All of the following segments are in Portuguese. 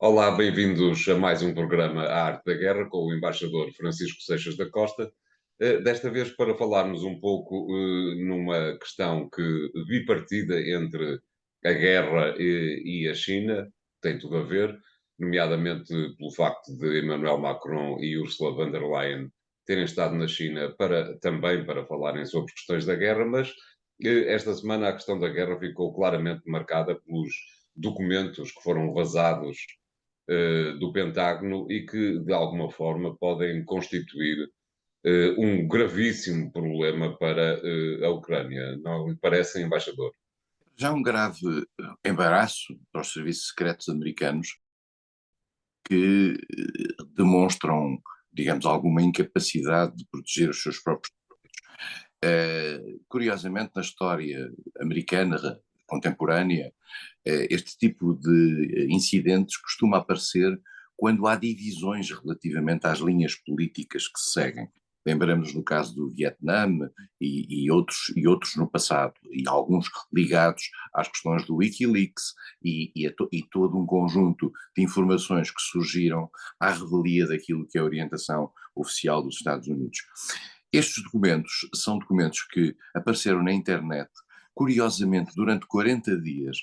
Olá, bem-vindos a mais um programa A Arte da Guerra com o embaixador Francisco Seixas da Costa. Desta vez para falarmos um pouco numa questão que bipartida entre a guerra e a China, tem tudo a ver, nomeadamente pelo facto de Emmanuel Macron e Ursula von der Leyen terem estado na China também para falarem sobre questões da guerra, mas esta semana a questão da guerra ficou claramente marcada pelos documentos que foram vazados do Pentágono e que, de alguma forma, podem constituir um gravíssimo problema para a Ucrânia. Não lhe parece, embaixador? Já um grave embaraço para os serviços secretos americanos que demonstram, digamos, alguma incapacidade de proteger os seus próprios. Curiosamente, na história americana contemporânea, este tipo de incidentes costuma aparecer quando há divisões relativamente às linhas políticas que se seguem. Lembramos no caso do Vietnã e outros no passado, e alguns ligados às questões do Wikileaks e todo um conjunto de informações que surgiram à revelia daquilo que é a orientação oficial dos Estados Unidos. Estes documentos são documentos que apareceram na internet, curiosamente, durante 40 dias.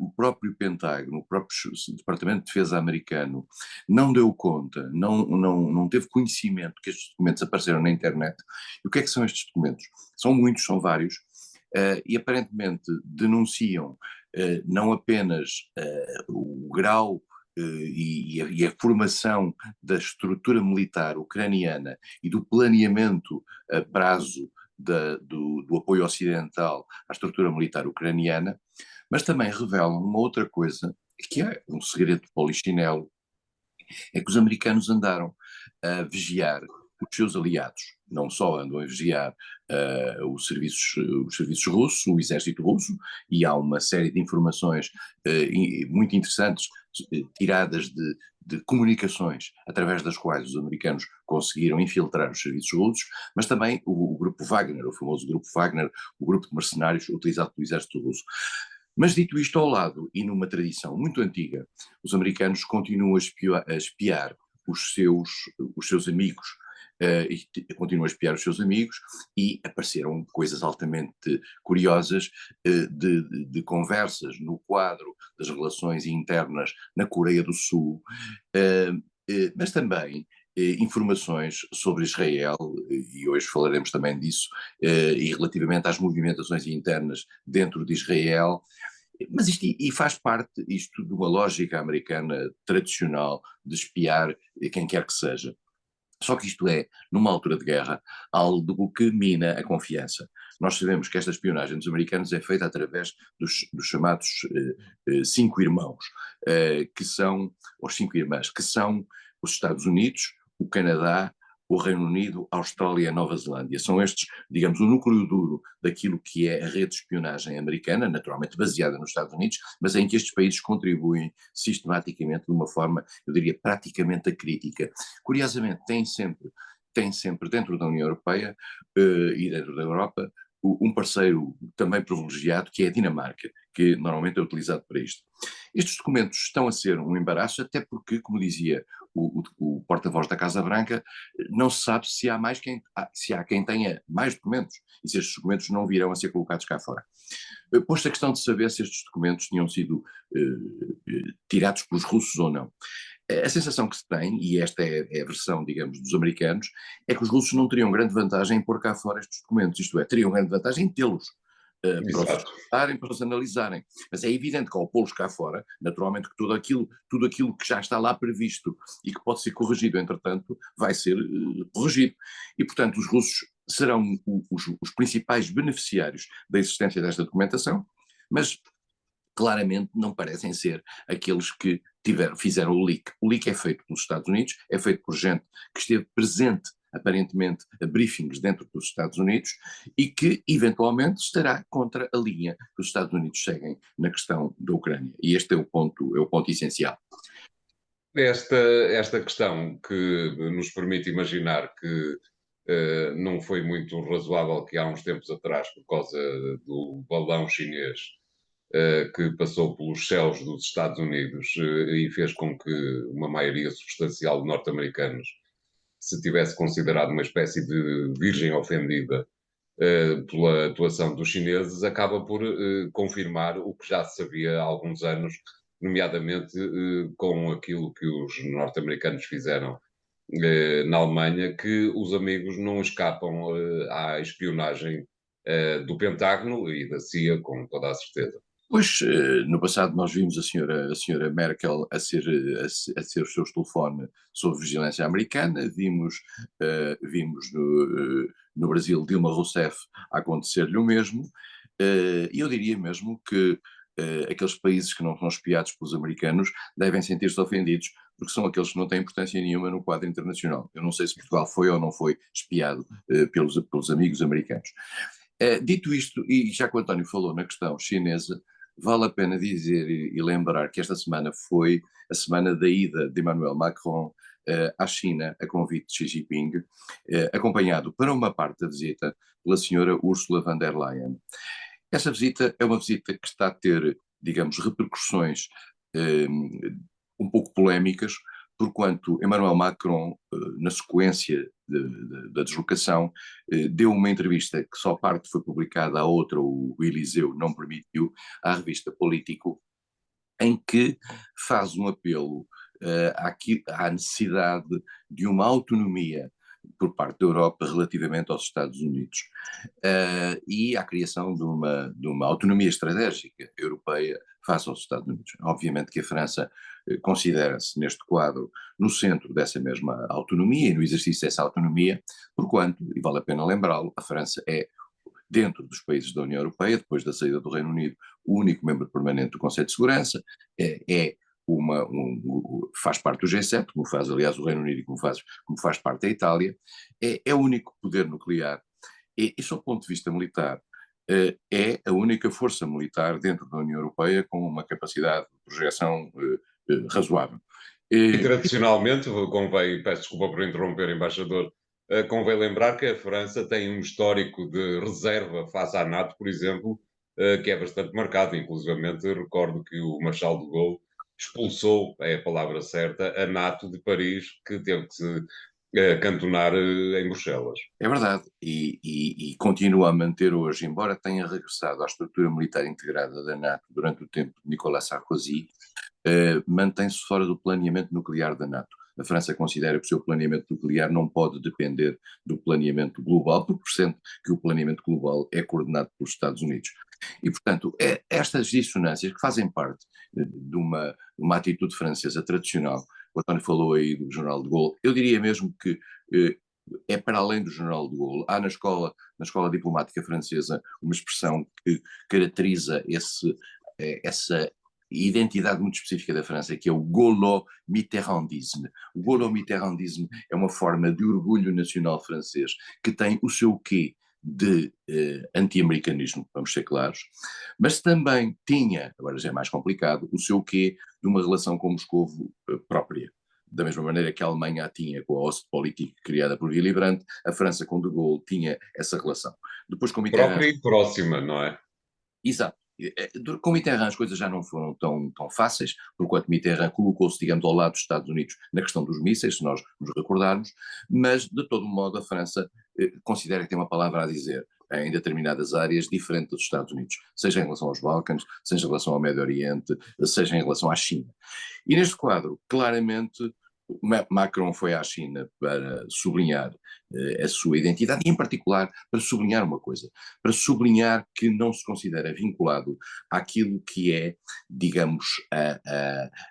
O próprio Pentágono, o próprio Departamento de Defesa americano, não deu conta, não teve conhecimento que estes documentos apareceram na internet. E o que é que são estes documentos? São muitos, são vários, e aparentemente denunciam não apenas o grau e a formação da estrutura militar ucraniana e do planeamento a prazo do apoio ocidental à estrutura militar ucraniana, mas também revelam uma outra coisa, que é um segredo de polichinelo, é que os americanos andaram a vigiar os seus aliados, não só andam a vigiar os serviços russos, o exército russo, e há uma série de informações muito interessantes tiradas de comunicações através das quais os americanos conseguiram infiltrar os serviços russos, mas também o grupo Wagner, o famoso grupo Wagner, o grupo de mercenários utilizado pelo exército russo. Mas dito isto ao lado, e numa tradição muito antiga, os americanos continuam a espiar os seus amigos, e continuam a espiar os seus amigos, e apareceram coisas altamente curiosas de conversas no quadro das relações internas na Coreia do Sul, mas também informações sobre Israel, e hoje falaremos também disso, e relativamente às movimentações internas dentro de Israel. Mas isto e faz parte isto de uma lógica americana tradicional de espiar quem quer que seja. Só que isto é, numa altura de guerra, algo que mina a confiança. Nós sabemos que esta espionagem dos americanos é feita através dos chamados cinco irmãos, que são, os cinco irmãs, que são os Estados Unidos, o Canadá, o Reino Unido, a Austrália e a Nova Zelândia. São estes, digamos, o núcleo duro daquilo que é a rede de espionagem americana, naturalmente baseada nos Estados Unidos, mas em que estes países contribuem sistematicamente de uma forma, eu diria, praticamente acrítica. Curiosamente, tem sempre dentro da União Europeia e dentro da Europa um parceiro também privilegiado, que é a Dinamarca, que normalmente é utilizado para isto. Estes documentos estão a ser um embaraço, até porque, como dizia o porta-voz da Casa Branca, não se sabe se há quem tenha mais documentos e se estes documentos não virão a ser colocados cá fora. Posto a questão de saber se estes documentos tinham sido tirados pelos russos ou não. A sensação que se tem, e esta é a versão, digamos, dos americanos, é que os russos não teriam grande vantagem em pôr cá fora estes documentos, isto é, teriam grande vantagem em tê-los, para os Exato. escutarem, para os analisarem. Mas é evidente que ao pô-los cá fora, naturalmente que tudo aquilo que já está lá previsto e que pode ser corrigido, entretanto, vai ser corrigido. E, portanto, os russos serão os principais beneficiários da existência desta documentação, mas claramente não parecem ser aqueles que fizeram o leak. O leak é feito pelos Estados Unidos, é feito por gente que esteve presente, aparentemente, a briefings dentro dos Estados Unidos e que, eventualmente, estará contra a linha que os Estados Unidos seguem na questão da Ucrânia. E este é o ponto essencial. Esta questão que nos permite imaginar que não foi muito razoável que há uns tempos atrás, por causa do balão chinês, que passou pelos céus dos Estados Unidos e fez com que uma maioria substancial de norte-americanos se tivesse considerado uma espécie de virgem ofendida pela atuação dos chineses, acaba por confirmar o que já se sabia há alguns anos, nomeadamente com aquilo que os norte-americanos fizeram na Alemanha, que os amigos não escapam à espionagem do Pentágono e da CIA, com toda a certeza. Pois, no passado nós vimos a senhora Merkel a ser o seu telefone sob vigilância americana, vimos no Brasil Dilma Rousseff a acontecer-lhe o mesmo, e eu diria mesmo que aqueles países que não são espiados pelos americanos devem sentir-se ofendidos, porque são aqueles que não têm importância nenhuma no quadro internacional. Eu não sei se Portugal foi ou não foi espiado pelos amigos americanos. Dito isto, e já que o António falou na questão chinesa, vale a pena dizer e lembrar que esta semana foi a semana da ida de Emmanuel Macron à China, a convite de Xi Jinping, acompanhado para uma parte da visita pela senhora Ursula von der Leyen. Essa visita é uma visita que está a ter, digamos, repercussões um pouco polémicas, porquanto Emmanuel Macron, na sequência da deslocação, deu uma entrevista que só parte foi publicada, a outra o Eliseu não permitiu, à revista Político, em que faz um apelo à necessidade de uma autonomia por parte da Europa relativamente aos Estados Unidos e à criação de uma autonomia estratégica europeia face aos Estados Unidos. Obviamente que a França considera-se neste quadro no centro dessa mesma autonomia e no exercício dessa autonomia, porquanto, e vale a pena lembrá-lo, a França é, dentro dos países da União Europeia, depois da saída do Reino Unido, o único membro permanente do Conselho de Segurança, faz parte do G7, como faz aliás o Reino Unido e como faz parte da Itália, é o único poder nuclear e sob o ponto de vista militar é a única força militar dentro da União Europeia com uma capacidade de projeção razoável. E tradicionalmente, convém, peço desculpa por interromper, embaixador, convém lembrar que a França tem um histórico de reserva face à NATO, por exemplo, que é bastante marcado. Inclusivamente, recordo que o Marshal de Gaulle expulsou, é a palavra certa, a NATO de Paris, que teve que se cantonar em Bruxelas. É verdade, e continua a manter hoje, embora tenha regressado à estrutura militar integrada da NATO durante o tempo de Nicolas Sarkozy, mantém-se fora do planeamento nuclear da NATO. A França considera que o seu planeamento nuclear não pode depender do planeamento global, porque sente que o planeamento global é coordenado pelos Estados Unidos. E, portanto, estas dissonâncias que fazem parte de uma atitude francesa tradicional, o António falou aí do General de Gaulle, eu diria mesmo que é para além do General de Gaulle. Há na escola diplomática francesa uma expressão que caracteriza essa identidade muito específica da França, que é o gaulo-mitterrandisme. O gaulo-mitterrandisme é uma forma de orgulho nacional francês que tem o seu quê de anti-americanismo, vamos ser claros, mas também tinha, agora já é mais complicado, o seu quê de uma relação com Moscovo própria. Da mesma maneira que a Alemanha a tinha com a Ostpolitik criada por Willy Brandt, a França com de Gaulle tinha essa relação. Depois com Mitterrand... Própria e próxima, não é? Exato. Com Mitterrand as coisas já não foram tão fáceis, porquanto Mitterrand colocou-se, digamos, ao lado dos Estados Unidos na questão dos mísseis, se nós nos recordarmos, mas de todo modo a França considera que tem uma palavra a dizer em determinadas áreas diferente dos Estados Unidos, seja em relação aos Balcãs, seja em relação ao Médio Oriente, seja em relação à China. E neste quadro, claramente, Macron foi à China para sublinhar a sua identidade e, em particular, para sublinhar uma coisa, para sublinhar que não se considera vinculado àquilo que é, digamos,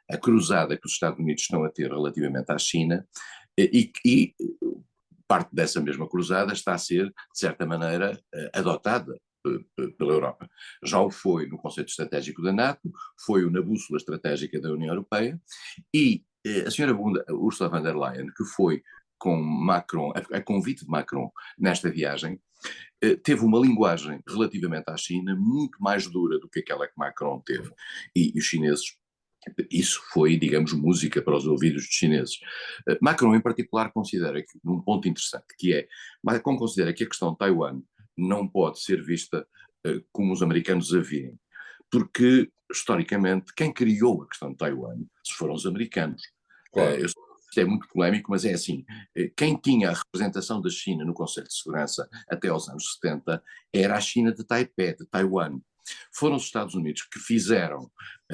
a cruzada que os Estados Unidos estão a ter relativamente à China e parte dessa mesma cruzada está a ser, de certa maneira, adotada pela Europa. Já o foi no conceito estratégico da NATO, foi na bússola estratégica da União Europeia e a senhora Ursula von der Leyen, que foi com Macron, a convite de Macron nesta viagem, teve uma linguagem relativamente à China muito mais dura do que aquela que Macron teve. E os chineses, isso foi, digamos, música para os ouvidos dos chineses. Macron, em particular, considera que, um ponto interessante, que é, Macron considera que a questão de Taiwan não pode ser vista como os americanos a virem. porque, historicamente, quem criou a questão de Taiwan foram os americanos. Claro. Isto é muito polémico, mas é assim, quem tinha a representação da China no Conselho de Segurança até aos anos 70 era a China de Taipei, de Taiwan. Foram os Estados Unidos que fizeram,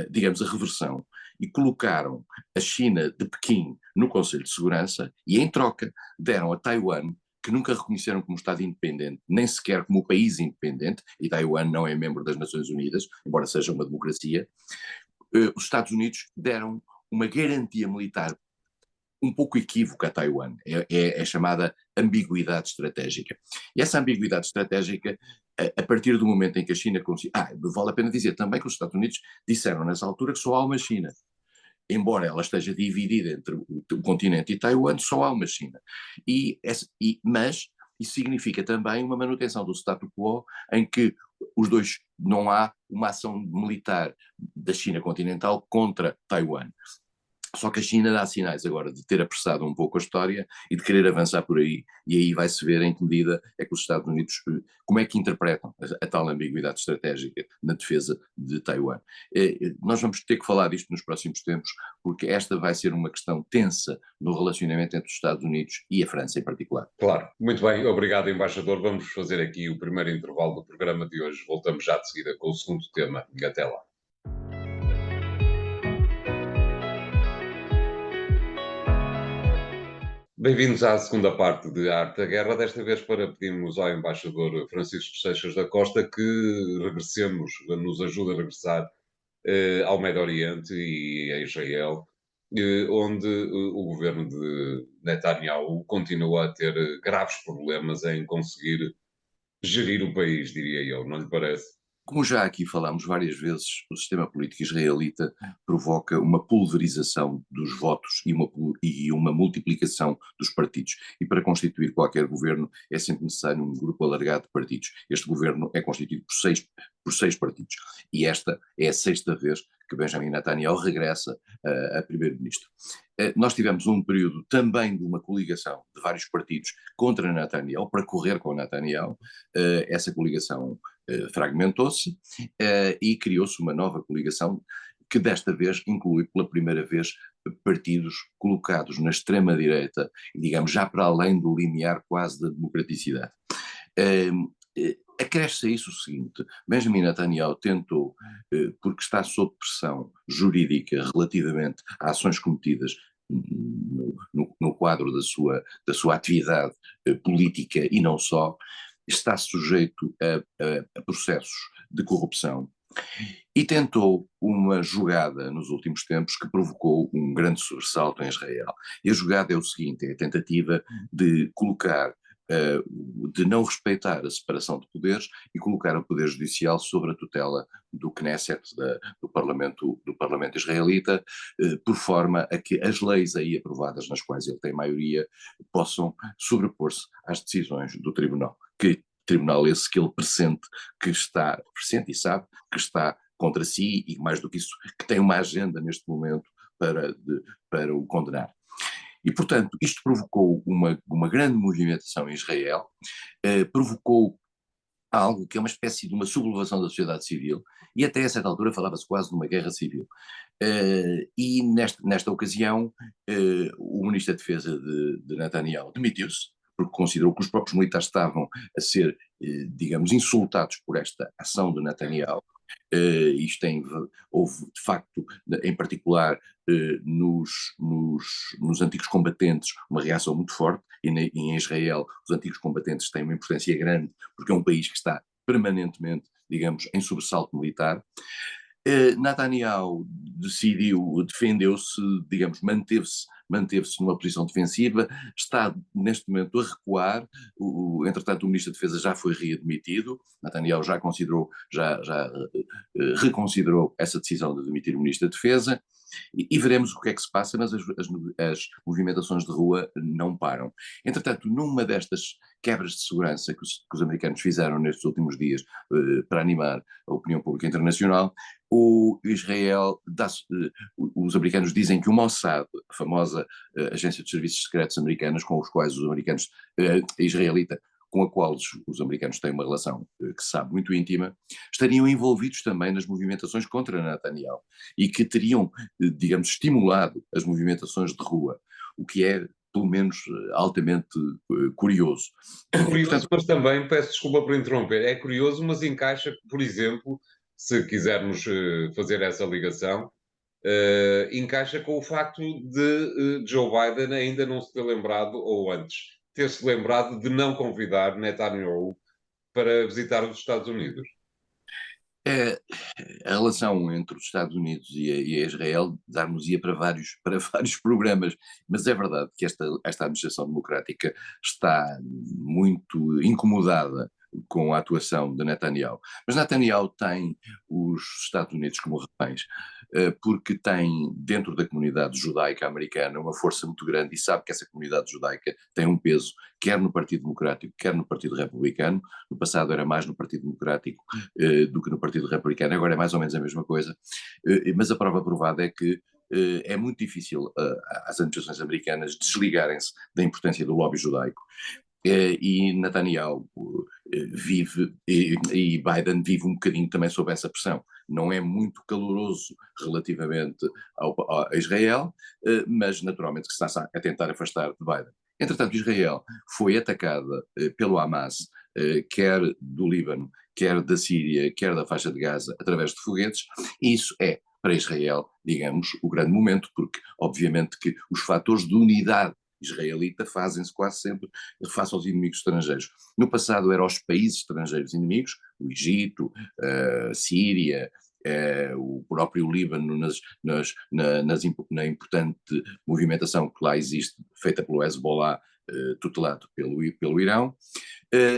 digamos, a reversão e colocaram a China de Pequim no Conselho de Segurança e, em troca, deram a Taiwan, que nunca reconheceram como Estado independente, nem sequer como país independente, e Taiwan não é membro das Nações Unidas, embora seja uma democracia, os Estados Unidos deram uma garantia militar um pouco equívoca a Taiwan, é chamada ambiguidade estratégica. E essa ambiguidade estratégica, a partir do momento em que a China conseguiu... vale a pena dizer também que os Estados Unidos disseram nessa altura que só há uma China. Embora ela esteja dividida entre o continente e Taiwan, só há uma China. Mas isso significa também uma manutenção do status quo em que os dois, não há uma ação militar da China continental contra Taiwan. Só que a China dá sinais agora de ter apressado um pouco a história e de querer avançar por aí. E aí vai-se ver em que medida é que os Estados Unidos, como é que interpretam a tal ambiguidade estratégica na defesa de Taiwan. Nós vamos ter que falar disto nos próximos tempos, porque esta vai ser uma questão tensa no relacionamento entre os Estados Unidos e a França em particular. Claro. Muito bem, obrigado, embaixador. Vamos fazer aqui o primeiro intervalo do programa de hoje. Voltamos já de seguida com o segundo tema. Até lá. Bem-vindos à segunda parte de Arte da Guerra, desta vez para pedirmos ao embaixador Francisco Seixas da Costa que regressemos, nos ajude a regressar ao Médio Oriente e a Israel, onde o governo de Netanyahu continua a ter graves problemas em conseguir gerir o país, diria eu, não lhe parece? Como já aqui falámos várias vezes, o sistema político israelita provoca uma pulverização dos votos e uma multiplicação dos partidos. E para constituir qualquer governo é sempre necessário um grupo alargado de partidos. Este governo é constituído por seis partidos. E esta é a sexta vez que Benjamin Netanyahu regressa a primeiro-ministro. Nós tivemos um período também de uma coligação de vários partidos contra Netanyahu, para correr com Netanyahu. Essa coligação fragmentou-se e criou-se uma nova coligação que desta vez inclui pela primeira vez partidos colocados na extrema-direita, digamos já para além do limiar quase da democraticidade. Acresce a isso o seguinte: Benjamin Netanyahu tentou, porque está sob pressão jurídica relativamente a ações cometidas no quadro da sua atividade política e não só, está sujeito a processos de corrupção e tentou uma jogada nos últimos tempos que provocou um grande sobressalto em Israel. E a jogada é o seguinte: é a tentativa de colocar de não respeitar a separação de poderes e colocar o poder judicial sobre a tutela do Knesset, do Parlamento israelita, por forma a que as leis aí aprovadas, nas quais ele tem maioria, possam sobrepor-se às decisões do Tribunal. Tribunal esse que ele pressente e sabe que está contra si e, mais do que isso, que tem uma agenda neste momento para o condenar. E, portanto, isto provocou uma grande movimentação em Israel, provocou algo que é uma espécie de uma sublevação da sociedade civil, e até a certa altura falava-se quase de uma guerra civil. E nesta ocasião, o Ministro da Defesa de Netanyahu demitiu-se, porque considerou que os próprios militares estavam a ser, digamos, insultados por esta ação de Netanyahu. Houve, de facto, em particular nos antigos combatentes, uma reação muito forte, e em Israel os antigos combatentes têm uma importância grande, porque é um país que está permanentemente, digamos, em sobressalto militar. Netanyahu defendeu-se, digamos, manteve-se numa posição defensiva, está neste momento a recuar. Entretanto, o Ministro da Defesa já foi readmitido. Netanyahu já reconsiderou essa decisão de demitir o Ministro da Defesa, e veremos o que é que se passa, mas as movimentações de rua não param. Entretanto, numa destas quebras de segurança que os americanos fizeram nestes últimos dias para animar a opinião pública internacional, os americanos dizem que o Mossad, a famosa agência de serviços secretos americanas, com os quais os americanos, israelita, com a qual os americanos têm uma relação que se sabe muito íntima, estariam envolvidos também nas movimentações contra Netanyahu e que teriam, digamos, estimulado as movimentações de rua, o que é, pelo menos, altamente curioso. Curioso, Portanto, mas também, peço desculpa por interromper, é curioso, mas encaixa, por exemplo, se quisermos fazer essa ligação, encaixa com o facto de Joe Biden ainda não se ter lembrado, ou antes, ter-se lembrado de não convidar Netanyahu para visitar os Estados Unidos. é, a relação entre os Estados Unidos e a Israel dar-nos-ia para vários programas, mas é verdade que esta administração democrática está muito incomodada com a atuação de Netanyahu. Mas Netanyahu tem os Estados Unidos como reféns, porque tem dentro da comunidade judaica americana uma força muito grande e sabe que essa comunidade judaica tem um peso, quer no Partido Democrático, quer no Partido Republicano. No passado era mais no Partido Democrático do que no Partido Republicano, agora é mais ou menos a mesma coisa, mas a prova provada é que é muito difícil às administrações americanas desligarem-se da importância do lobby judaico. E Netanyahu vive, e Biden vive um bocadinho também sob essa pressão. Não é muito caloroso relativamente a Israel, mas naturalmente que se está a tentar afastar de Biden. Entretanto, Israel foi atacada pelo Hamas, quer do Líbano, quer da Síria, quer da faixa de Gaza, através de foguetes, e isso é, para Israel, digamos, o grande momento, porque obviamente que os fatores de unidade israelita fazem-se quase sempre face aos inimigos estrangeiros. No passado eram os países estrangeiros inimigos, o Egito, a Síria, o próprio Líbano na importante movimentação que lá existe, feita pelo Hezbollah, tutelado pelo Irão.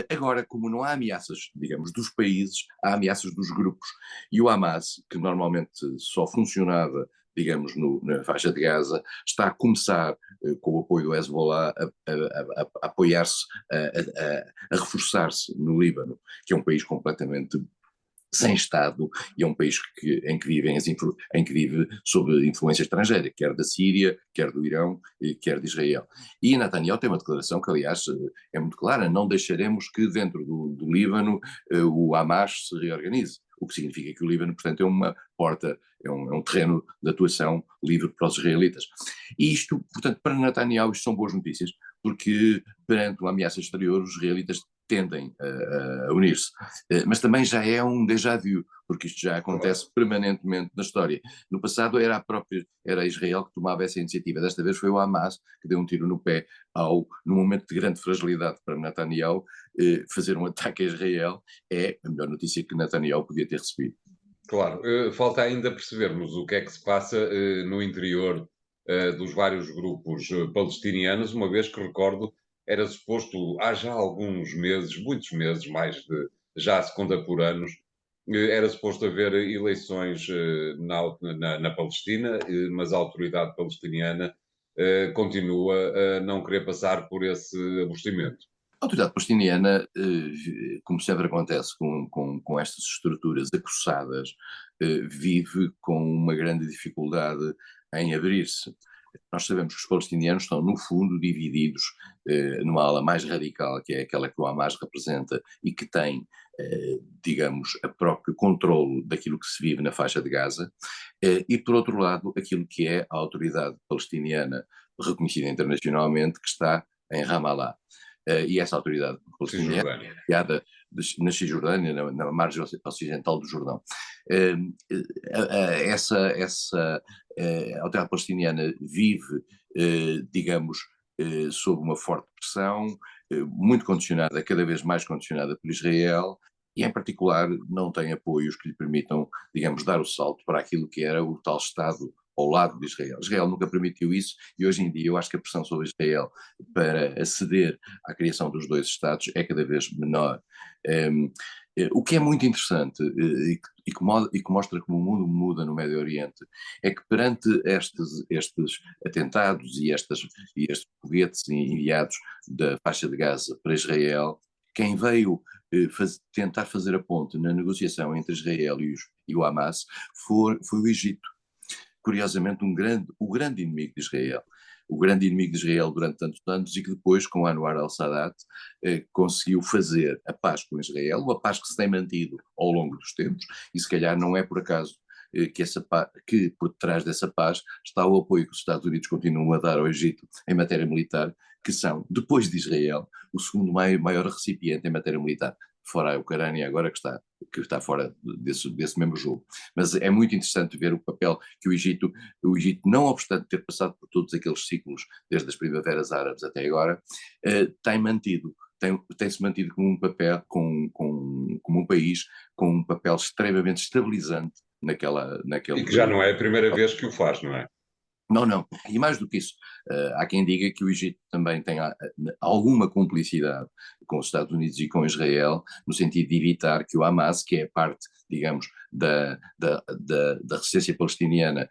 Agora, como não há ameaças, digamos, dos países, há ameaças dos grupos. E o Hamas, que normalmente só funcionava, digamos, na faixa de Gaza, está a começar, com o apoio do Hezbollah, a apoiar-se, a reforçar-se no Líbano, que é um país completamente sem Estado, e é um país em que vive sob influência estrangeira, quer da Síria, quer do Irão, quer de Israel. E Netanyahu tem uma declaração que, aliás, é muito clara: não deixaremos que dentro do Líbano o Hamas se reorganize. O que significa que o Líbano, portanto, é uma porta, é um terreno de atuação livre para os israelitas. E isto, portanto, para Netanyahu, isto são boas notícias, porque perante uma ameaça exterior, os israelitas tendem a unir-se. Mas também já é um déjà vu, porque isto já acontece permanentemente na história. No passado era Israel que tomava essa iniciativa, desta vez foi o Hamas que deu um tiro no pé no momento de grande fragilidade para Netanyahu. Fazer um ataque a Israel é a melhor notícia que Netanyahu podia ter recebido. Claro, falta ainda percebermos o que é que se passa no interior dos vários grupos palestinianos, uma vez que recordo, era suposto, há já alguns meses, muitos meses, mais de já se conta por anos, era suposto haver eleições na Palestina, mas a autoridade palestiniana continua a não querer passar por esse aborrecimento. A autoridade palestiniana, como sempre acontece com estas estruturas acossadas, vive com uma grande dificuldade em abrir-se. Nós sabemos que os palestinianos estão, no fundo, divididos numa ala mais radical, que é aquela que o Hamas representa e que tem, digamos, o próprio controlo daquilo que se vive na faixa de Gaza, e, por outro lado, aquilo que é a autoridade palestiniana reconhecida internacionalmente, que está em Ramallah. E essa autoridade palestiniana, criada na Cisjordânia, na margem ocidental do Jordão. Essa autoridade palestiniana vive, digamos, sob uma forte pressão, muito condicionada, cada vez mais condicionada por Israel, e em particular não tem apoios que lhe permitam, digamos, dar o salto para aquilo que era o tal Estado ao lado de Israel. Israel nunca permitiu isso, e hoje em dia eu acho que a pressão sobre Israel para aceder à criação dos dois Estados é cada vez menor. O que é muito interessante e que mostra como o mundo muda no Médio Oriente é que perante estes atentados e estes foguetes enviados da faixa de Gaza para Israel, quem veio tentar fazer a ponte na negociação entre Israel e o Hamas foi o Egito. Curiosamente, o grande inimigo de Israel. o grande inimigo de Israel durante tantos anos e que depois, com Anwar al-Sadat, conseguiu fazer a paz com Israel, uma paz que se tem mantido ao longo dos tempos, e se calhar não é por acaso que por trás dessa paz está o apoio que os Estados Unidos continuam a dar ao Egito em matéria militar, que são, depois de Israel, o segundo maior recipiente em matéria militar, fora a Ucrânia agora que está fora desse mesmo jogo. Mas é muito interessante ver o papel que o Egito, não obstante ter passado por todos aqueles ciclos, desde as primaveras árabes até agora, tem-se mantido como um papel, como um país com um papel extremamente estabilizante E que já não é a primeira vez que o faz, não é? Não, não. E mais do que isso, há quem diga que o Egito também tem alguma cumplicidade com os Estados Unidos e com Israel, no sentido de evitar que o Hamas, que é parte, digamos, da resistência palestiniana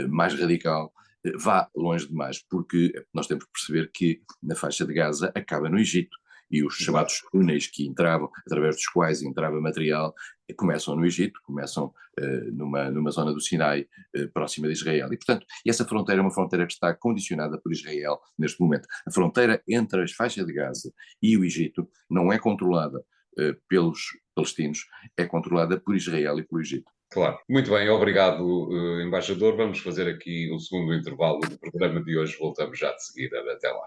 mais radical, vá longe demais, porque nós temos que perceber que na faixa de Gaza acaba no Egito. E os chamados túneis que entravam, através dos quais entrava material, começam no Egito, começam numa zona do Sinai próxima de Israel. E, portanto, essa fronteira é uma fronteira que está condicionada por Israel neste momento. A fronteira entre as faixas de Gaza e o Egito não é controlada pelos palestinos, é controlada por Israel e pelo Egito. Claro. Muito bem, obrigado, embaixador. Vamos fazer aqui o segundo intervalo do programa de hoje. Voltamos já de seguida. Até lá.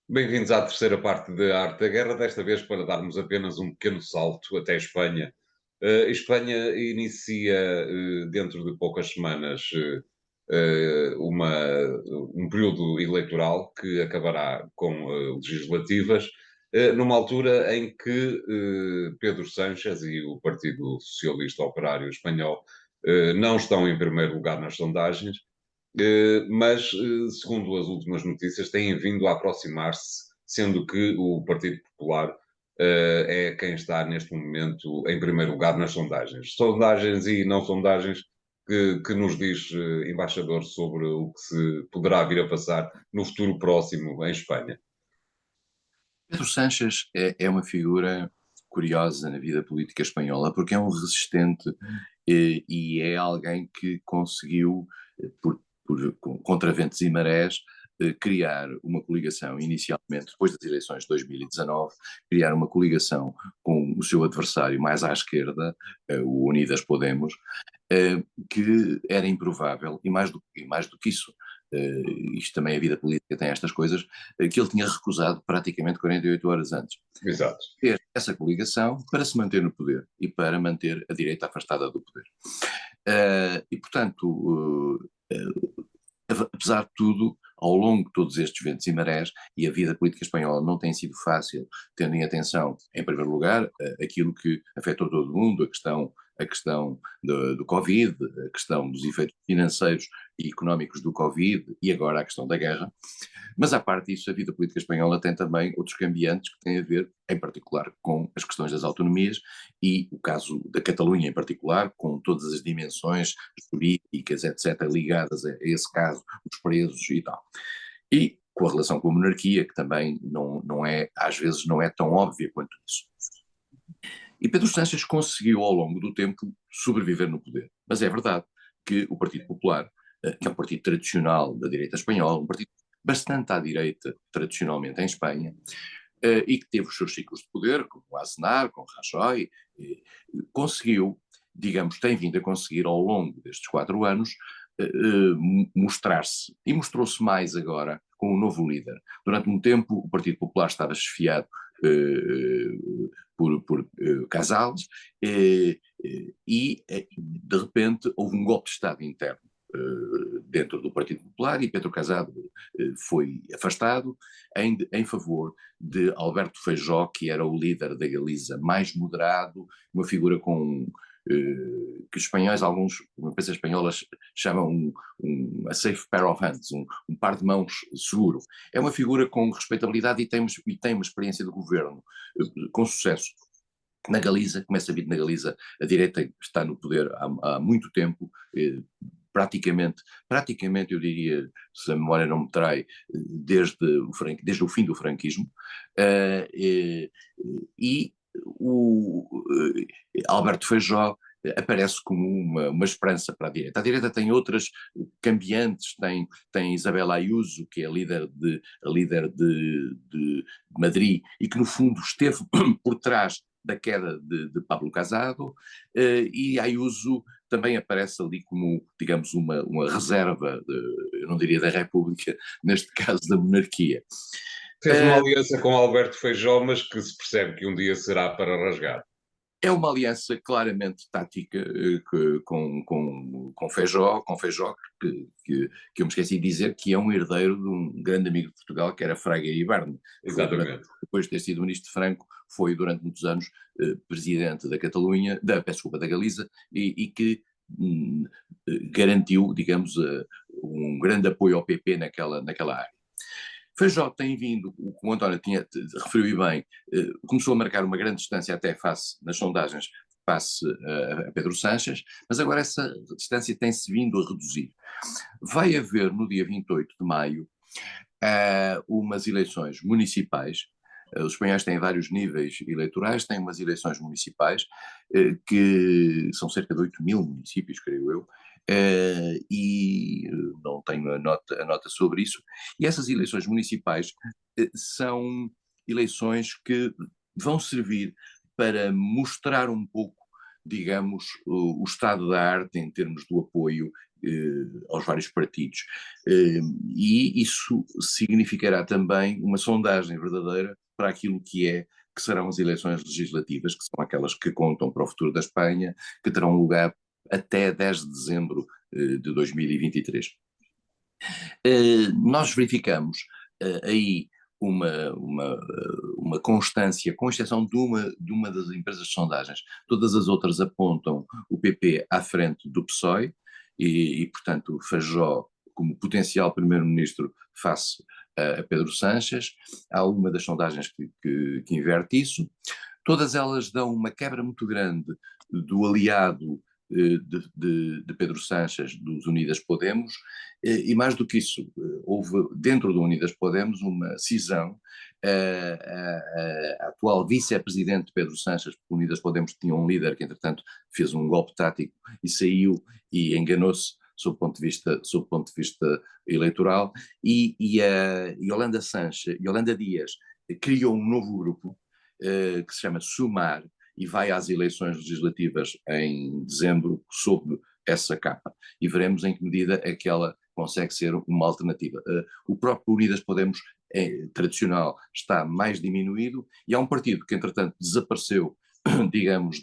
Bem-vindos à terceira parte da Arte da Guerra, desta vez para darmos apenas um pequeno salto até Espanha. Espanha inicia, dentro de poucas semanas, um período eleitoral que acabará com legislativas, numa altura em que Pedro Sánchez e o Partido Socialista Operário Espanhol não estão em primeiro lugar nas sondagens, mas, segundo as últimas notícias, têm vindo a aproximar-se, sendo que o Partido Popular é quem está neste momento em primeiro lugar nas sondagens. Sondagens e não sondagens que nos diz, embaixador, sobre o que se poderá vir a passar no futuro próximo em Espanha. Pedro Sánchez é uma figura curiosa na vida política espanhola, porque é um resistente e é alguém que conseguiu, contra ventos e marés, criar uma coligação, inicialmente, depois das eleições de 2019, criar uma coligação com o seu adversário mais à esquerda, o Unidas Podemos, que era improvável, e mais do que isso, isto também a vida política tem estas coisas, que ele tinha recusado praticamente 48 horas antes. Exato. Fez essa coligação para se manter no poder e para manter a direita afastada do poder. E, portanto, apesar de tudo, ao longo de todos estes ventos e marés, e a vida política espanhola não tem sido fácil, tendo em atenção, em primeiro lugar, aquilo que afetou todo o mundo, a questão do Covid, a questão dos efeitos financeiros e económicos do Covid e agora a questão da guerra. Mas, à parte disso, a vida política espanhola tem também outros cambiantes que têm a ver, em particular, com as questões das autonomias e o caso da Catalunha, em particular, com todas as dimensões jurídicas, etc., ligadas a esse caso, os presos e tal. E com a relação com a monarquia, que também às vezes não é tão óbvia quanto isso. E Pedro Sánchez conseguiu, ao longo do tempo, sobreviver no poder. Mas é verdade que o Partido Popular, que é um partido tradicional da direita espanhola, um partido bastante à direita, tradicionalmente em Espanha, e que teve os seus ciclos de poder, como o Aznar, com o Rajoy, conseguiu, digamos, tem vindo a conseguir ao longo destes 4 anos, mostrar-se, e mostrou-se mais agora com o novo líder. Durante um tempo o Partido Popular estava esfiado por Casals e de repente houve um golpe de Estado interno dentro do Partido Popular e Pedro Casado foi afastado em favor de Alberto Feijó, que era o líder da Galiza, mais moderado, uma figura que os espanhóis, alguns, uma imprensa espanhola chamam a safe pair of hands, um par de mãos seguro. É uma figura com respeitabilidade e tem uma experiência de governo com sucesso. Na Galiza, como é sabido, na Galiza a direita está no poder há muito tempo, praticamente eu diria, se a memória não me trai, desde o fim do franquismo, e o Alberto Feijó aparece como uma esperança para a direita. A direita tem outras cambiantes, tem Isabel Ayuso, que é a líder de Madrid, e que no fundo esteve por trás da queda de Pablo Casado, e Ayuso também aparece ali como, digamos, uma reserva, eu não diria da República, neste caso da monarquia. Fez uma aliança com Alberto Feijó, mas que se percebe que um dia será para rasgar. É uma aliança claramente tática com Feijó que eu me esqueci de dizer que é um herdeiro de um grande amigo de Portugal, que era Fraga Ibarne. Exatamente. Depois de ter sido ministro de Franco, foi durante muitos anos presidente da Catalunha, peço desculpa, da Galiza, e que garantiu, digamos, um grande apoio ao PP naquela área. Feijó tem vindo, como o António referiu bem, começou a marcar uma grande distância até nas sondagens, face a Pedro Sánchez, mas agora essa distância tem-se vindo a reduzir. Vai haver no dia 28 de maio umas eleições municipais. Os espanhóis têm vários níveis eleitorais, têm umas eleições municipais que são cerca de 8.000 municípios, creio eu, e não tenho a nota sobre isso. E essas eleições municipais são eleições que vão servir para mostrar um pouco, digamos, o estado da arte em termos do apoio aos vários partidos. E isso significará também uma sondagem verdadeira para aquilo que serão as eleições legislativas, que são aquelas que contam para o futuro da Espanha, que terão lugar até 10 de dezembro de 2023. Nós verificamos aí uma constância, com exceção de uma das empresas de sondagens. Todas as outras apontam o PP à frente do PSOE e portanto, Feijó como potencial primeiro-ministro face a Pedro Sánchez. Há uma das sondagens que inverte isso. Todas elas dão uma quebra muito grande do aliado de Pedro Sánchez, dos Unidas Podemos, e mais do que isso, houve dentro do Unidas Podemos uma cisão. A atual vice-presidente Pedro Sánchez, porque o Unidas Podemos tinha um líder que entretanto fez um golpe tático e saiu e enganou-se sob o ponto de vista eleitoral, e Yolanda Dias criou um novo grupo que se chama Sumar, e vai às eleições legislativas em dezembro sob essa capa. E veremos em que medida é que ela consegue ser uma alternativa. O próprio Unidas Podemos tradicional está mais diminuído, e há um partido que entretanto desapareceu, digamos,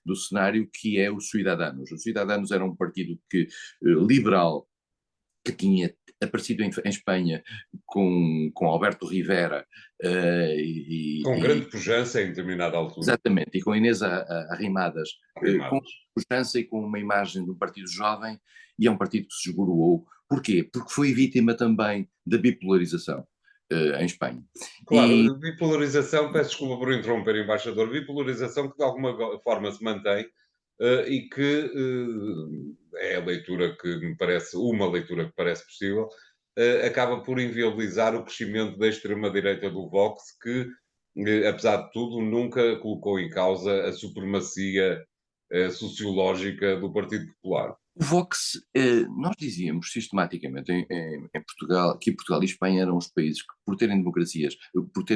do cenário, que é o Ciudadanos. O Ciudadanos era um partido liberal, que tinha aparecido em Espanha com Alberto Rivera. Com grande pujança em determinada altura. Exatamente, e com Inês Arrimadas. Com pujança e com uma imagem de um partido jovem, e é um partido que se esboroou. Porquê? Porque foi vítima também da bipolarização em Espanha. Claro, bipolarização, peço desculpa por interromper, embaixador, bipolarização que de alguma forma se mantém e que é a leitura que me parece, uma leitura que parece possível, acaba por inviabilizar o crescimento da extrema-direita do Vox, que, apesar de tudo, nunca colocou em causa a supremacia sociológica do Partido Popular. O Vox, nós dizíamos sistematicamente em Portugal, que Portugal e Espanha eram os países que, por terem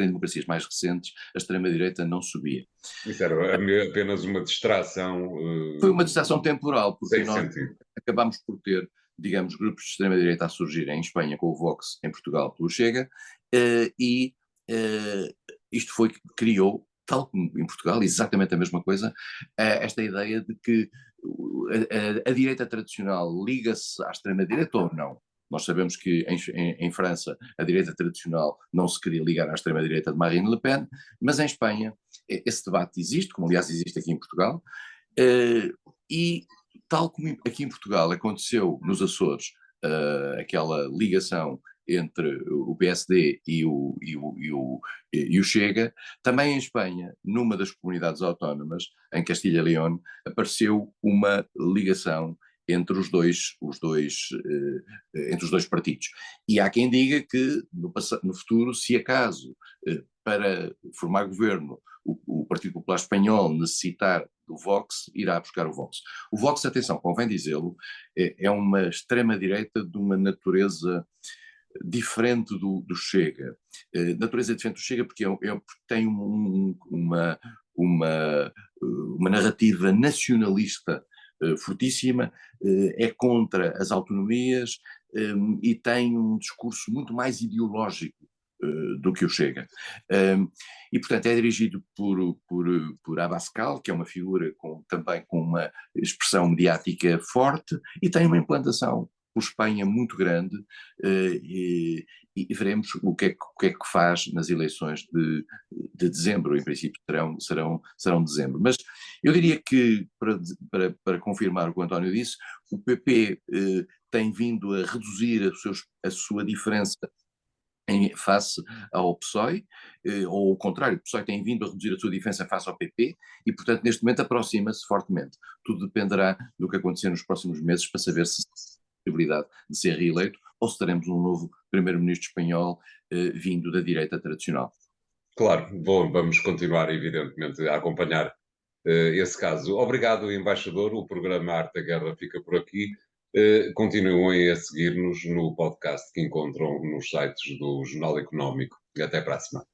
democracias mais recentes, a extrema-direita não subia. Isso era apenas uma distração. Foi uma distração temporal, porque nós sentido. acabámos por ter, digamos, grupos de extrema-direita a surgir em Espanha com o Vox, em Portugal pelo Chega, e isto criou, tal como em Portugal, exatamente a mesma coisa, esta ideia de que a direita tradicional liga-se à extrema-direita ou não. Nós sabemos que em França a direita tradicional não se queria ligar à extrema-direita de Marine Le Pen, mas em Espanha esse debate existe, como aliás existe aqui em Portugal, e tal como aqui em Portugal aconteceu nos Açores, aquela ligação entre o PSD e o Chega, também em Espanha, numa das comunidades autónomas, em Castilha e León, apareceu uma ligação entre os dois partidos. E há quem diga que no futuro, se acaso para formar governo o Partido Popular Espanhol necessitar do Vox, irá buscar o Vox. O Vox, atenção, convém dizê-lo, é uma extrema-direita de uma natureza diferente do Chega. Natureza diferente do Chega porque tem uma narrativa nacionalista fortíssima, é contra as autonomias e tem um discurso muito mais ideológico do que o Chega. E, portanto, é dirigido por Abascal, que é uma figura também com uma expressão mediática forte e tem uma implantação por Espanha muito grande, e veremos o que é que faz nas eleições de dezembro. Em princípio serão dezembro. Mas eu diria que, para confirmar o que o António disse, o PP tem vindo a reduzir a sua diferença face ao PSOE, ou ao contrário, o PSOE tem vindo a reduzir a sua diferença face ao PP e, portanto, neste momento aproxima-se fortemente. Tudo dependerá do que acontecer nos próximos meses para saber se tem possibilidade de ser reeleito ou se teremos um novo primeiro-ministro espanhol vindo da direita tradicional. Claro, vamos continuar, evidentemente, a acompanhar esse caso. Obrigado, embaixador. O programa Arte da Guerra fica por aqui. Continuem a seguir-nos no podcast que encontram nos sites do Jornal Económico. E até para a semana.